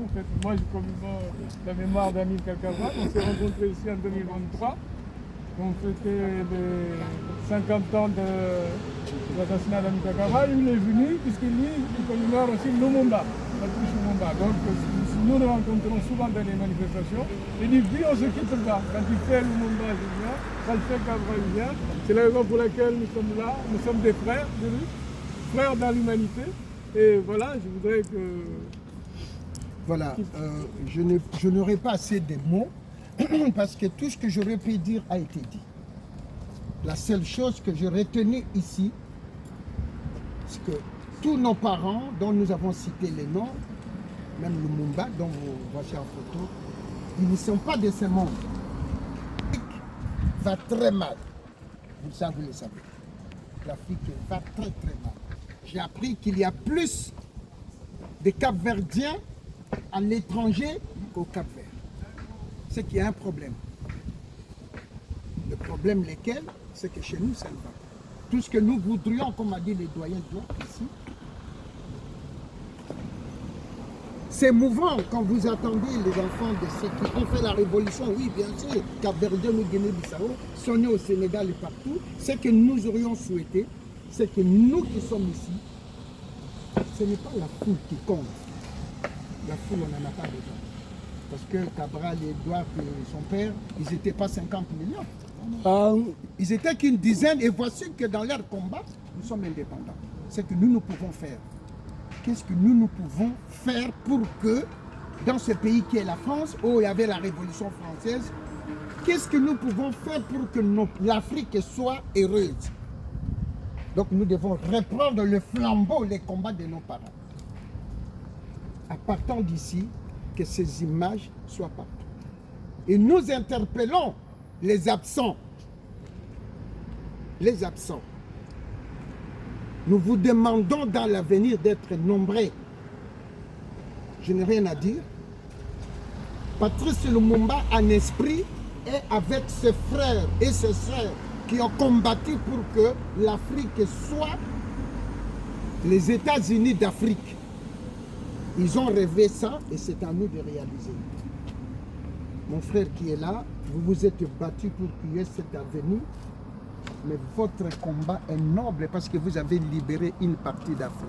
En fait, moi, je commémore la mémoire d'Amilcar Cabral. On s'est rencontrés ici en 2023. On fêtait les 50 ans de l'assassinat d'Amilcar Cabral. Il est venu, puisqu'il commémore aussi Lumumba, Patrice Lumumba. Donc, nous nous rencontrons souvent dans les manifestations. Il dit, puis on se quitte pas. Quand il fait Lumumba, je viens. Quand il fait Cabral, je viens. C'est la raison pour laquelle nous sommes là. Nous sommes des frères de lui, frères dans l'humanité. Et voilà, je voudrais que... Voilà, je n'aurai pas assez de mots parce que tout ce que j'aurais pu dire a été dit. La seule chose que j'ai retenue ici, c'est que tous nos parents dont nous avons cité les noms, même Lumumba dont vous voyez en photo, ils ne sont pas de ce monde. L'Afrique va très mal. Vous le savez. L'Afrique va très très mal. J'ai appris qu'il y a plus de Cap-Verdiens à l'étranger qu'au Cap-Vert. C'est qu'il y a un problème. Le problème lequel, c'est que chez nous, ça ne va pas. Tout ce que nous voudrions, comme a dit les doyens ici, c'est mouvant quand vous attendez les enfants de ceux qui ont fait la révolution, oui bien sûr, Cap-Verdien ou Guinée-Bissau, sont nés au Sénégal et partout. Ce que nous aurions souhaité, c'est que nous qui sommes ici, ce n'est pas la foule qui compte. La foule, on n'en a pas besoin. Parce que Cabral et Edouard et son père, ils n'étaient pas 50 millions. Ils étaient qu'une dizaine et voici que dans leur combat, nous sommes indépendants. C'est que nous pouvons faire. Qu'est-ce que nous pouvons faire pour que, dans ce pays qui est la France, où il y avait la Révolution française, qu'est-ce que nous pouvons faire pour que l'Afrique soit heureuse? Donc nous devons reprendre le flambeau, les combats de nos parents. À partir d'ici, que ces images soient partout. Et nous interpellons les absents. Les absents. Nous vous demandons dans l'avenir d'être nombreux. Je n'ai rien à dire. Patrice Lumumba en esprit et avec ses frères et ses sœurs qui ont combattu pour que l'Afrique soit les États-Unis d'Afrique. Ils ont rêvé ça et c'est à nous de réaliser. Mon frère qui est là, vous vous êtes battu pour qu'il y ait cet avenir, mais votre combat est noble parce que vous avez libéré une partie d'Afrique.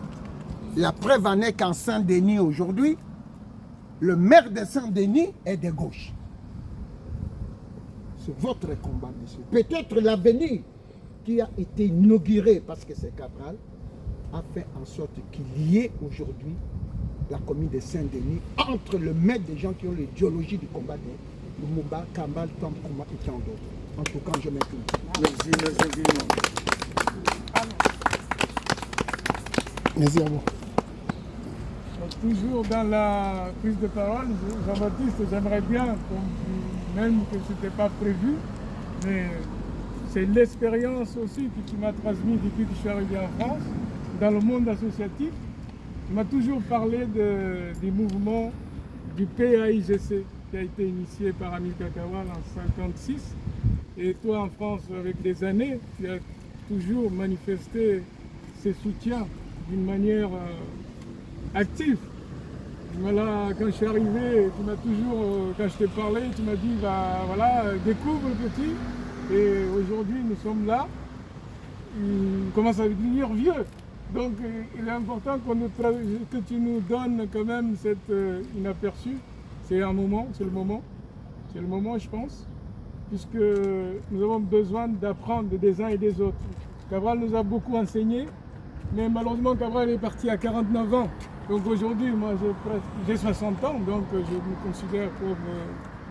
La preuve en est qu'en Saint-Denis aujourd'hui, le maire de Saint-Denis est de gauche. C'est votre combat, monsieur. Peut-être l'avenir qui a été inauguré parce que c'est Cabral a fait en sorte qu'il y ait aujourd'hui la commune de Saint-Denis entre le maître des gens qui ont l'idéologie du combat de Lumumba, Cabral, Tom Kouma et tant d'autres. En tout cas, je m'écoute. Merci, merci infiniment. Merci à vous. Toujours dans la prise de parole, Jean-Baptiste, j'aimerais bien, même que ce n'était pas prévu, mais c'est l'expérience aussi qui m'a transmis depuis que je suis arrivé en France, dans le monde associatif. Il m'a toujours parlé des mouvements du PAIGC qui a été initié par Amilcar Cabral en 1956. Et toi en France, avec des années, tu as toujours manifesté ces soutiens d'une manière active. Voilà, quand je suis arrivé, tu m'as toujours, quand je t'ai parlé, tu m'as dit, bah, voilà, découvre le petit. Et aujourd'hui, nous sommes là. Il commence à devenir vieux. Donc, il est important que tu nous donnes quand même cette inaperçu. C'est un moment, c'est le moment. C'est le moment, je pense. Puisque nous avons besoin d'apprendre des uns et des autres. Cabral nous a beaucoup enseigné. Mais malheureusement, Cabral est parti à 49 ans. Donc aujourd'hui, moi j'ai 60 ans, donc je me considère comme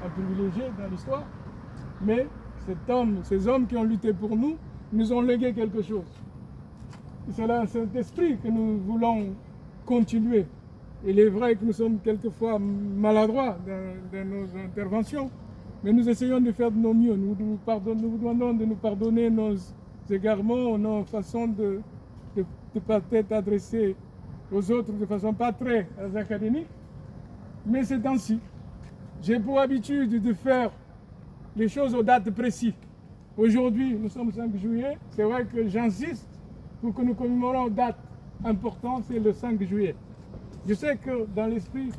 un privilégié dans l'histoire. Mais ces hommes qui ont lutté pour nous, nous ont légué quelque chose. C'est là cet esprit que nous voulons continuer. Il est vrai que nous sommes quelquefois maladroits dans nos interventions, mais nous essayons de faire de nos mieux. Nous vous demandons de nous pardonner nos égarements, nos façons de peut-être adresser aux autres de façon pas très académique, mais c'est ainsi. J'ai pour habitude de faire les choses aux dates précises. Aujourd'hui, nous sommes le 5 juillet, c'est vrai que j'insiste pour que nous commémorons une date importante, c'est le 5 juillet. Je sais que dans l'esprit